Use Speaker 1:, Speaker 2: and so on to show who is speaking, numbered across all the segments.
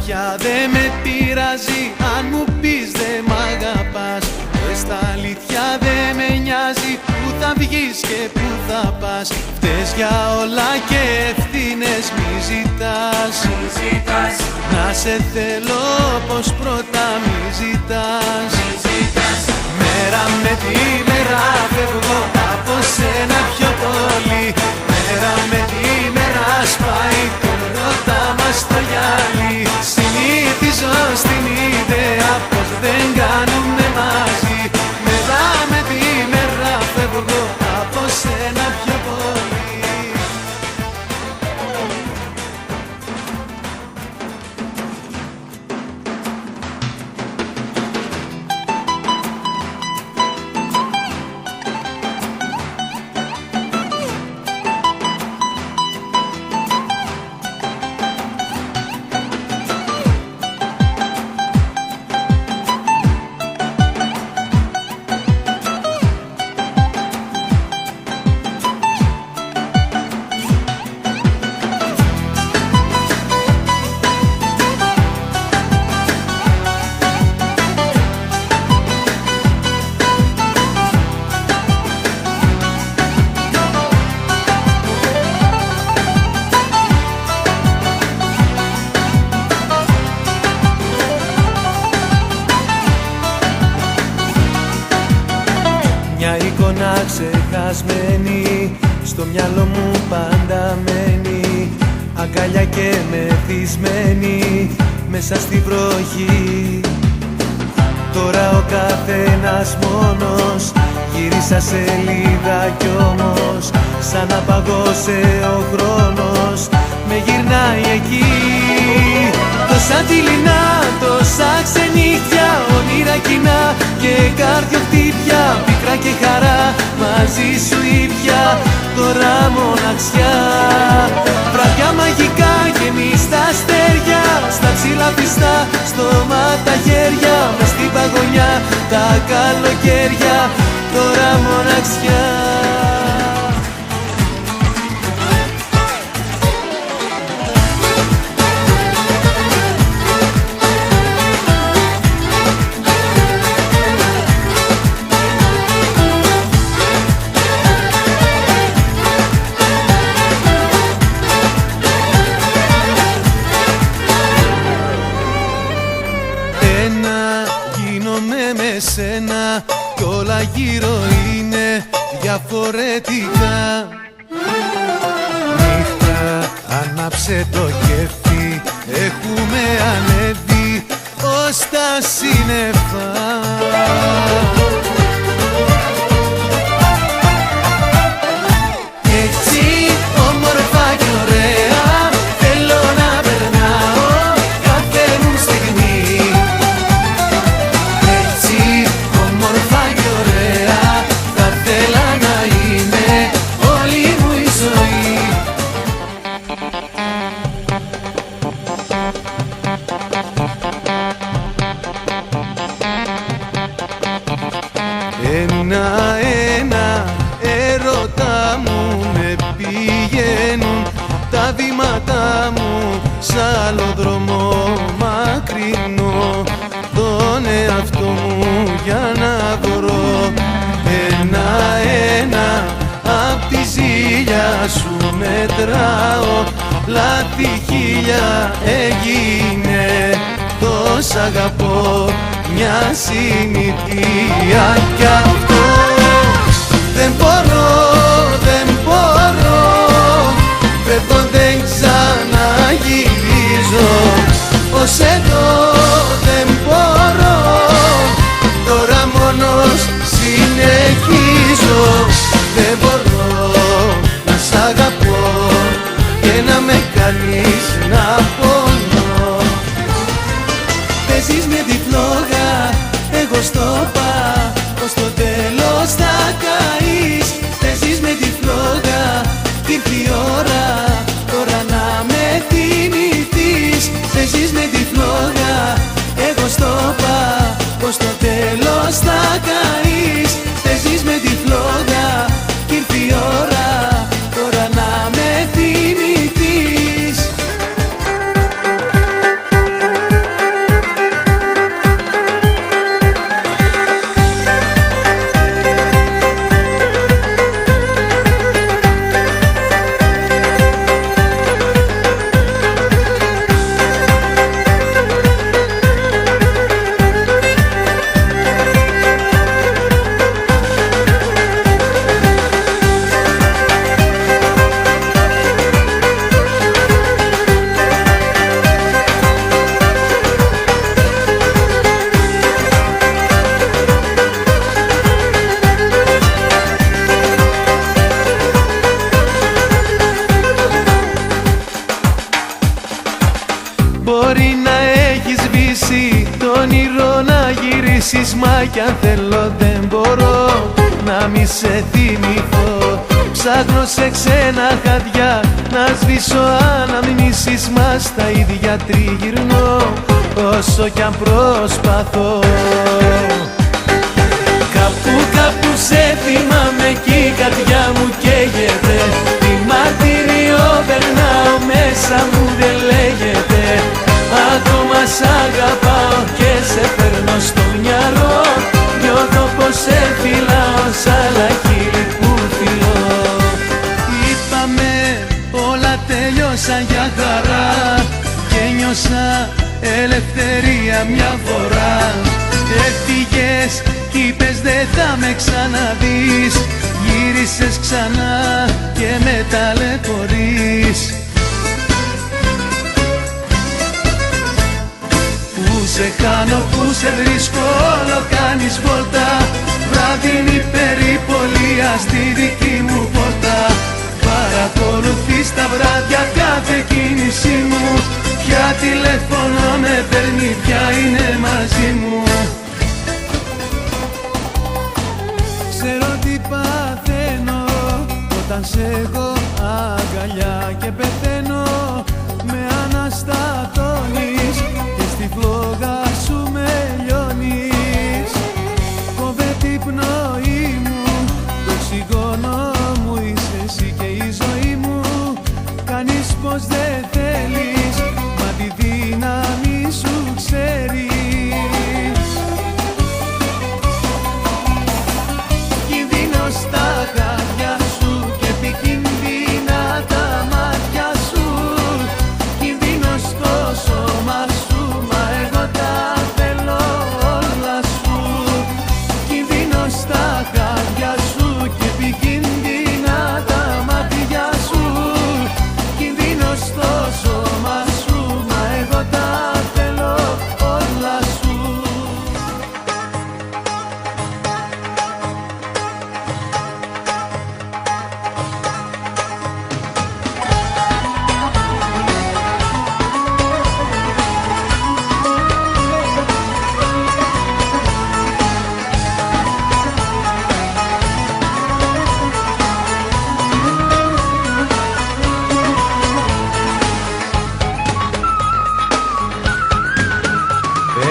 Speaker 1: πια δεν με πειράζει αν μου πεις δεν μ' αγαπάς. Στα αλήθεια δεν με νοιάζει που θα βγεις και που θα πας. Φταίς για όλα και ευθύνες μη ζητάς. Να σε θέλω πως πρώτα μη ζητάς. Μέρα με τη μέρα φεύγω από σένα πιο πολύ. Μέρα με τη μέρα σπάει το ρώτα μας στο γυαλί. Συνηθίζω στην ιδέα πως δεν κάνουμε μαζί. Μέρα με τη μέρα φεύγω από σένα πιο πολύ. Μια εικόνα ξεχασμένη στο μυαλό μου πάντα μένει. Αγκαλιά και μεθυσμένη μέσα στη βροχή. Τώρα ο καθένας μόνος, γύρισα σελίδα κι όμως σαν να παγώσε ο χρόνος με γυρνάει εκεί. Τόσα δειλινά, τόσα ξενύχια, όνειρα κοινά και καρδιοχτύπια, πίκρα και χαρά μαζί σου ήπια, τώρα μοναξιά. Βράδια μαγικά γεμίστα αστέρια, στα ψηλά πιστά, στόμα τα χέρια, μες στην παγωνιά τα καλοκαίρια, τώρα μοναξιά. Με σένα κι όλα γύρω είναι διαφορετικά. Νύχτα ανάψε το κέφι, έχουμε ανέβει ως τα σύννεφα. Έτσι όμορφα κι ωραία θέλω να περνάω κάθε μου στιγμή. Ένα-ένα έρωτα μου με πηγαίνουν τα βήματα μου σ' άλλο δρόμο μακρινό, τον εαυτό μου για να βρω. Ένα-ένα απ' τη ζήλια σου μετράω, λάθη χίλια έγινε, τόσα αγαπώ μια συνήθεια κι αυτό. Δεν μπορώ, δεν μπορώ, φεύγω δεν ξαναγυρίζω, ως εδώ δεν μπορώ, τώρα μόνος συνεχίζω. Δεν μπορώ να σ' αγαπώ και να με κάνεις να πονώ. Παίζεις με τη φλόγα, εγώ στο πα, πως το τέλος θα καείς. Παίζεις με τη φλόγα, ήρθε η ώρα τώρα να με θυμηθείς. Παίζεις με τη φλόγα, εγώ στο πα, πως το τέλος θα καείς. λύσεις, μα κι αν θέλω δεν μπορώ να μη σε θυμηθώ. Ψάχνω σε ξένα χαδιά να σβήσω αναμνήσεις, μα στα ίδια τριγυρνώ όσο κι αν προσπαθώ. Κάπου σε θυμάμαι κι η καρδιά μου καίγεται, τι μαρτύριο περνάω μέσα μου δεν λέγεται. Ακόμα σ' αγαπάω και σε φέρνω στο μυαλό, νιώθω πως σε φυλάω σαν λαχίλι που φιλώ. Είπαμε όλα τελειώσαν για χαρά και νιώσα ελευθερία μια φορά. Έφυγες κι είπες δεν θα με ξαναδείς, γύρισες ξανά και με ταλαιπωρείς. Πού σε χάνω, πού σε βρίσκω, όλο κάνεις βόλτα, βράδυνη περιπολία στη δική μου πόρτα. Παρακολουθείς τα βράδια κάθε κίνηση μου, ποια τηλέφωνο με παίρνει, ποια είναι μαζί μου. Ξέρω τι παθαίνω όταν σε έχω αγκαλιά και πεθαίνω. Με αναστατώνεις και στη φλόγα σου με λιώνεις. Κόβεται η πνοή μου, το οξυγόνο μου είσαι εσύ και η ζωή μου. Κάνεις πως δεν θέλεις, μα τη δύναμη σου ξέρεις. Στα χάδια σου και επικίνδυνα τα μάτια σου, κινδύνος στο σώμα σου, μα εγώ τα θέλω όλα σου. Κινδύνος στα χάδια σου και επικίνδυνα τα μάτια σου, κινδύνος στο σώμα σου, μα εγώ τα θέλω όλα σου.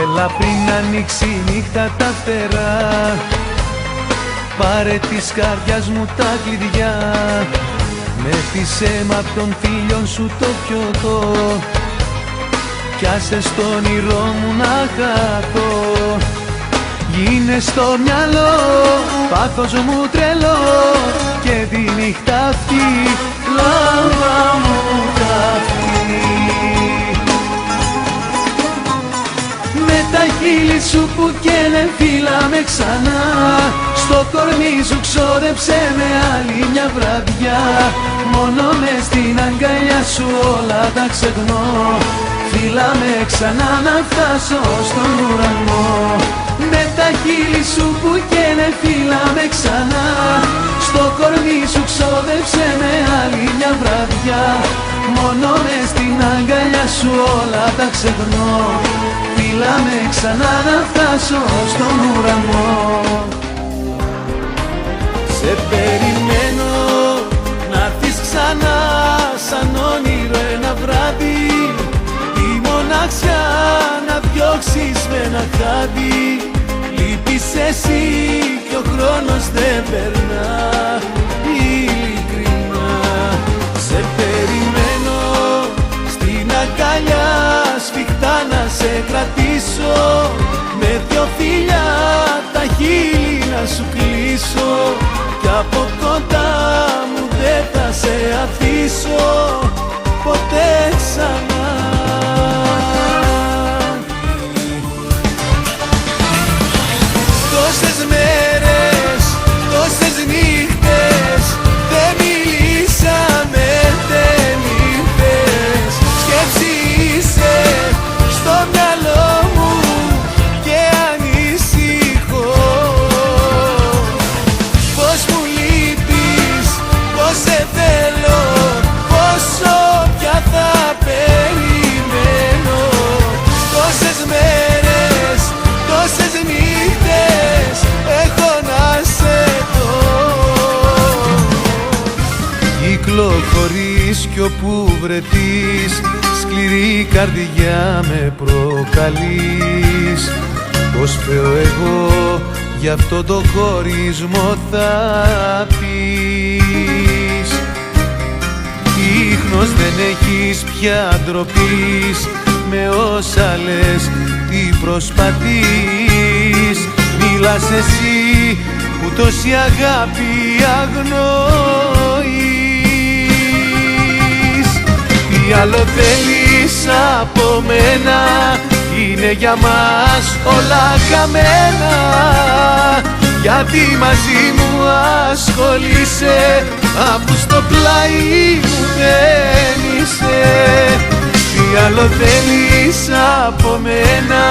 Speaker 1: Έλα πριν ανοίξει η νύχτα τα φτερά, πάρε της καρδιάς μου τα κλειδιά. Μέθησέ μ' απ' των φίλων σου το πιωτό, κι άσε στο όνειρό μου να χαθώ. Γίνε στο μυαλό, πάθος μου τρελό, και τη νύχτα αυτή λάμπα μου καυτή. Με τα χείλη σου που καίνε φύλαμε ξανά, στο κορμί σου ξόδεψε με άλλη μια βραδιά. Μόνο μες στην αγκαλιά σου όλα τα ξεχνώ, φύλαμε ξανά να φτάσω στον ουρανό. Με τα χείλη σου που καίνε φύλαμε ξανά, στο κορμί σου ξόδεψε με άλλη μια βραδιά. Μόνο μες στην αγκαλιά σου όλα τα ξεχνώ, φύλαμε ξανά να φτάσω στον ουρανό. Σε περιμένω να'ρθεις ξανά σαν όνειρο ένα βράδυ, τη μοναξιά να διώξεις με ένα χάδι. Λείπεις εσύ και ο χρόνος δεν περνά, ειλικρινά. Σε περιμένω στην αγκαλιά σφιχτά να σε κρατήσω, με δυο φιλιά τα χείλη να σου κλείσω, κι από κοντά μου δεν θα σε αφήσω ποτέ ξανά. Τόσες μέρες, τόσες νύχτες δεν μιλήσαμε, δεν ήρθες. Σκέψη είσαι στο μυαλό μου και ανησυχώ. Πώς μου λείπεις, πώς σε θέλω, πόσο πια θα πες. κυκλοφορείς κι όπου βρεθείς σκληρή καρδιά με προκαλείς. Πως φταίω εγώ γι' αυτό το χωρισμό θα πεις. Ίχνος δεν έχεις πια ντροπής με όσα λες τι προσπαθείς. Μίλας εσύ που τόση αγάπη αγνοείς. Τι άλλο θέλεις από μένα, είναι για μας όλα καμένα. Γιατί μαζί μου ασχολείσαι αφού στο πλάι μου δεν είσαι. Τι άλλο θέλεις από μένα,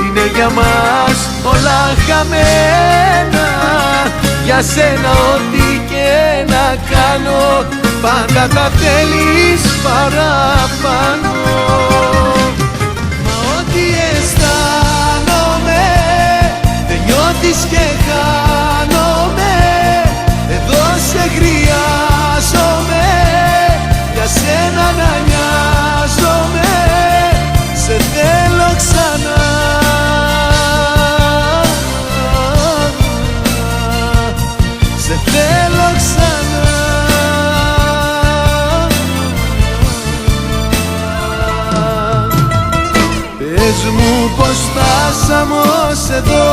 Speaker 1: είναι για μας όλα χαμένα. Για σένα ό,τι και να κάνω πάντα θα θέλεις παραπάνω. Μα ό,τι αισθάνομαι δεν νιώθεις και χάνομαι. Εδώ σε χρειάζομαι, για σένα να νοιάζομαι. Σε θέλω ξανά, σε θέλω ξανά. Πες μου πως φτάσαμε ως εδώ,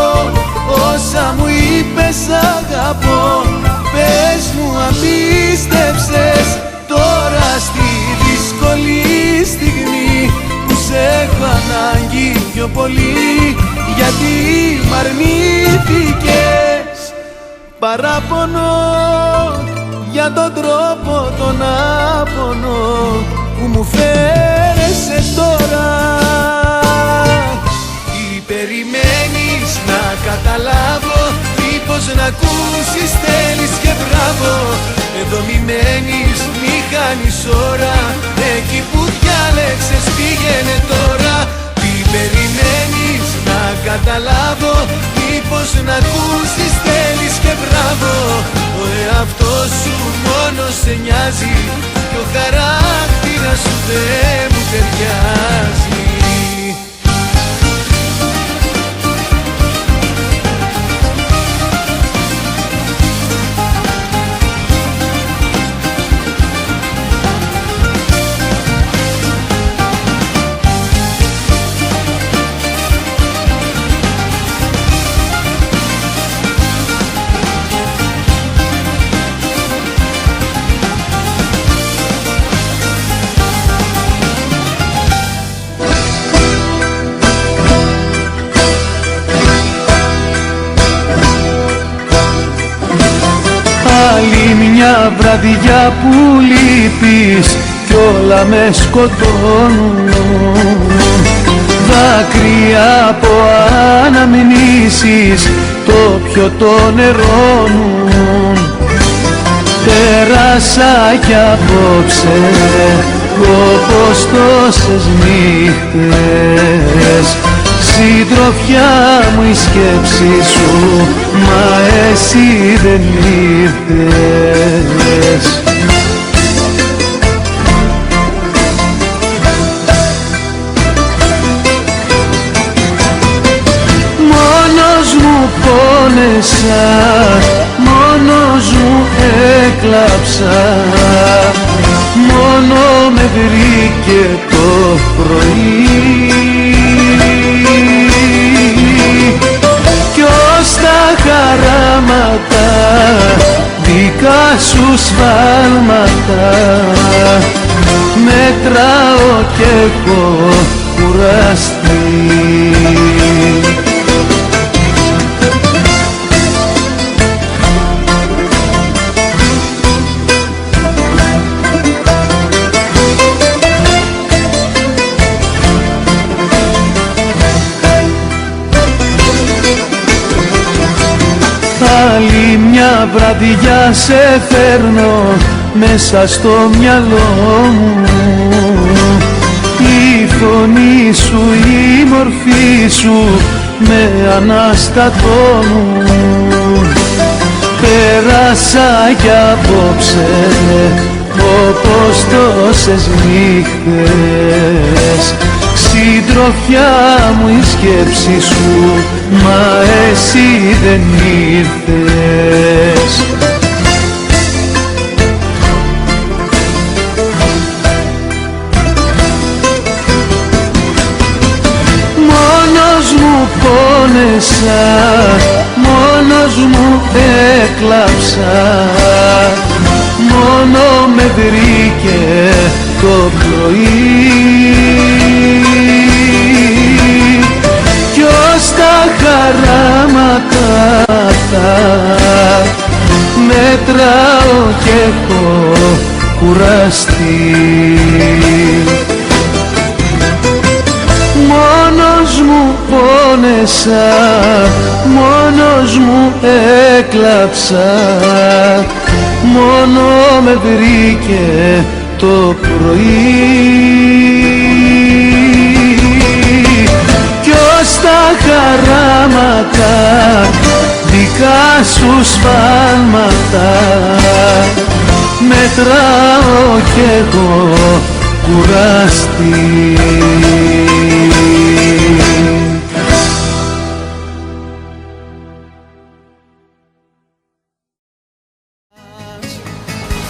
Speaker 1: όσα μου είπες αγαπώ. Πες μου αν πίστεψες τώρα στη δύσκολη στιγμή που σε έχω ανάγκη πιο πολύ. Γιατί μ' αρνήθηκες, παράπονο για τον τρόπο τον άπονο που μου φέρεσαι τώρα. Τι περιμένεις να καταλάβω, μήπως να ακούσεις θέλεις και μπράβο. Εδώ μη μένεις, μη χάνεις ώρα, εκεί που διάλεξες πήγαινε τώρα. Τι περιμένεις να καταλάβω, μήπως να ακούσεις θέλεις και μπράβο. Ο εαυτός σου μόνο σε νοιάζει και ο χαρακτήρας σου δεν μου ταιριάζει. Άλλη μια βραδιά που λείπεις κι όλα με σκοτώνουν. Δάκρυα από αναμνήσεις το πιωτό νερώνουν. Πέρασα κι απόψε όπως τόσες νύχτες. Συντροφιά μου η σκέψη σου, μα εσύ δεν ήρθες. Μόνος μου πόνεσα, μόνος μου έκλαψα. Μόνο με βρήκε το πρωί κι ως τα χαράματα δικά σου σφάλματα μετράω κι έχω κουραστεί. Άλλη μια βραδιά σε φέρνω μέσα στο μυαλό μου. Η φωνή σου, η μορφή σου με αναστατώνουν. Πέρασα κι απόψε τόσες νύχτες. Συντροφιά μου η σκέψη σου, μα εσύ δεν ήρθες. Μόνος μου πόνεσα, μόνος μου έκλαψα, μόνο με βρήκε το πρωί. Κι ως τα χαράματα τα μετράω κι έχω κουραστεί. Μόνος μου πόνεσα, μόνος μου έκλαψα, μόνο με βρήκε το πρωί. Κι ως τα χαράματα δικά σου σφάλματα μετράω κι εγώ κουραστεί.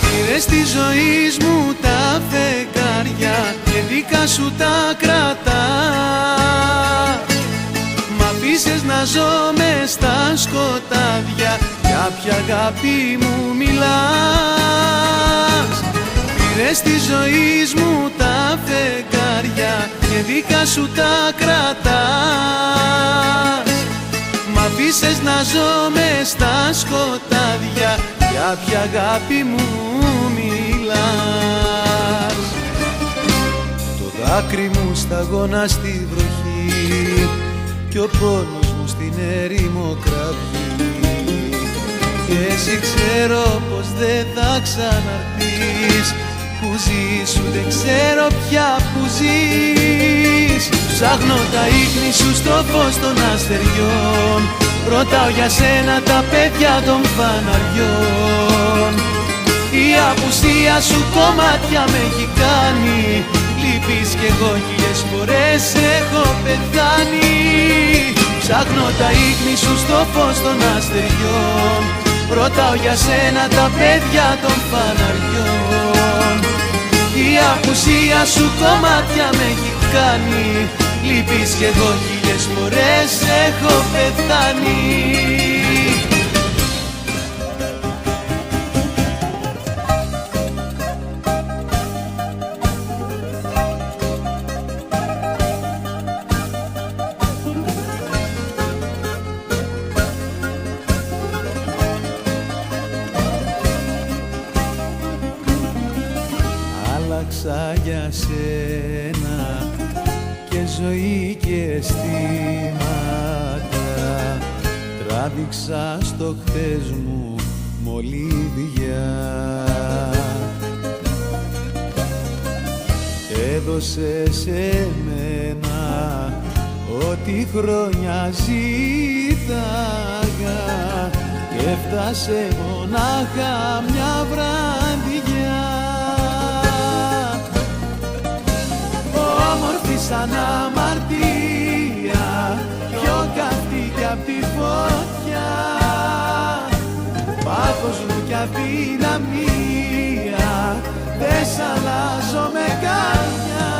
Speaker 1: Πήρες τη ζωή μου τα φεγγάρια και δικά σου τα κρατά. Μ' αφήσες να ζω μες στα σκοτάδια, για ποια αγάπη μου μιλάς. Πήρες τη ζωή μου τα φεγγάρια και δικά σου τα κρατάς. Μ' αφήσες να ζω μες στα σκοτάδια, για ποια αγάπη μου μιλάς. Το δάκρυ μου σταγόνα στη βροχή κι ο πόνος μου στην ερήμο κραυγή. Και εσύ ξέρω πως δεν θα ξαναρθείς, που ζεις ούτε ξέρω πια που ζεις. Ψάχνω τα ίχνη σου στο φως των αστεριών, ρωτάω για σένα τα παιδιά των φαναριών. Η απουσία σου κομμάτια με έχει κάνει, λείπεις κι εγώ χίλιες φορές έχω πεθάνει. Ψάχνω τα ίχνη σου στο φως των αστεριών, ρωτάω για σένα τα παιδιά των φαναριών. Η απουσία σου κομμάτια με έχει κάνει, λείπεις κι εγώ χίλιες φορές έχω πεθάνει. Άλλαξα για σένα και ζωή και αισθήματα, τράβηξα στο χθες μου μολύβια. Έδωσε σε μένα ό,τι χρόνια ζήταγα και έφτασε μονάχα μια βραδιά. Όμορφη σαν αμαρτία, πιο καυτή κι απ' τη φωτιά. Πάθος μου κι αδυναμία, δεν σ' αλλάζω με καμιά.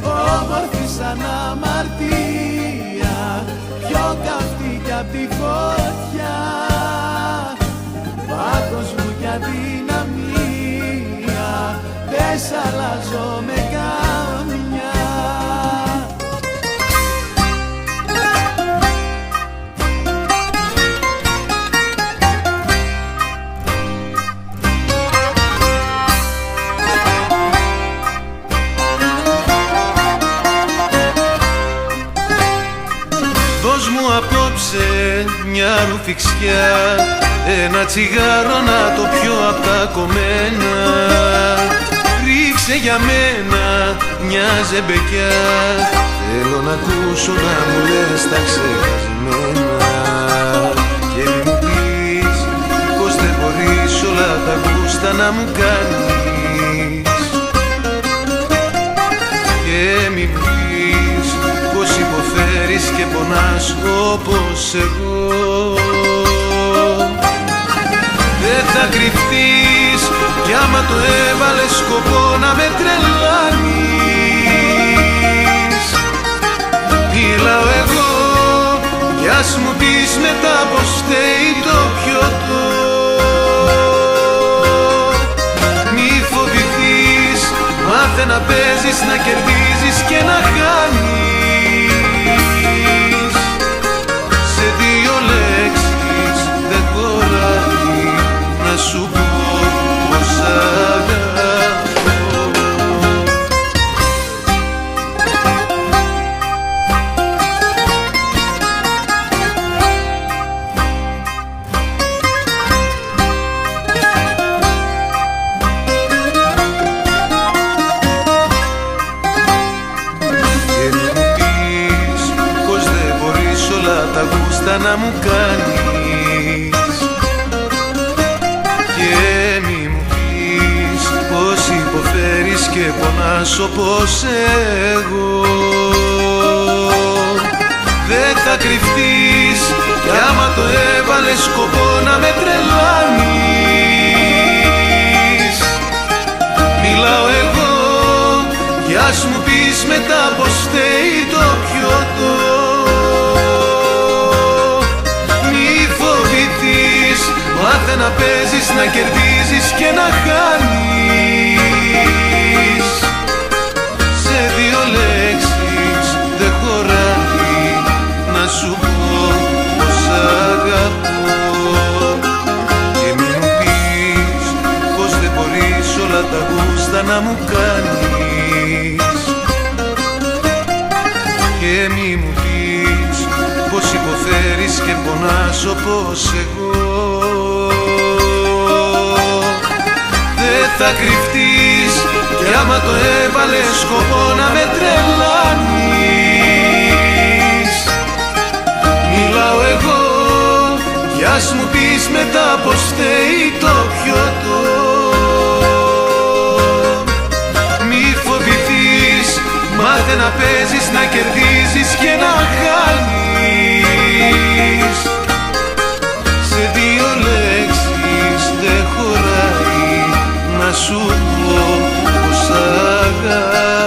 Speaker 1: Όμορφη σαν αμαρτία, πιο καυτή κι απ' τη φωτιά. Πάθος μου κι αδυναμία, δεν σ' αλλάζω με καμιά. Δώσ' μου απόψε μια ρουφιξιά, ένα τσιγάρο να το πιω απ' τα κομμένα. Ρίξε για μένα μια ζεμπεκιά, θέλω να ακούσω να μου λες τα ξεχασμένα. Και μη μου πεις πως δεν μπορείς όλα τα γούστα να μου κάνεις. πονάς όπως εγώ. Δεν θα κρυφτείς κι άμα το έβαλες σκοπό να με τρελάνεις. Μιλάω εγώ κι ας μου πεις μετά πως φταίει το πιωτό. Μη φοβηθείς, μάθε να παίζεις, να κερδίζεις και να χάνεις. Σε δύο λέξεις δεν χωράει να σου πω πως αγαπώ. Τα γούστα να μου κάνεις και μη μου πεις πως υποφέρεις και πονάς όπως εγώ. Δεν θα κρυφτείς κι άμα το έβαλες σκοπό να με τρελάνεις. Μιλάω εγώ κι ας μου πεις μετά πως φταίει το πιωτό. Μάθε να παίζεις, να κερδίζεις και να χάνεις. Σε δύο λέξεις δεν χωράει να σου πω πως αγαπώ. Και μη μου πεις πως δεν μπορείς όλα τα γούστα να μου κάνεις. Και μη μου πεις πως υποφέρεις και πονάς όπως εγώ. Δεν θα κρυφτείς κι άμα το έβαλες σκοπό να με τρελάνεις. Μιλάω εγώ κι ας μου πεις μετά πως φταίει το πιωτό. Μη φοβηθείς, μάθε να παίζεις, να κερδίζεις και να χάνεις. Σε δύο λέξεις δεν χωράει να σου πω πως αγαπώ.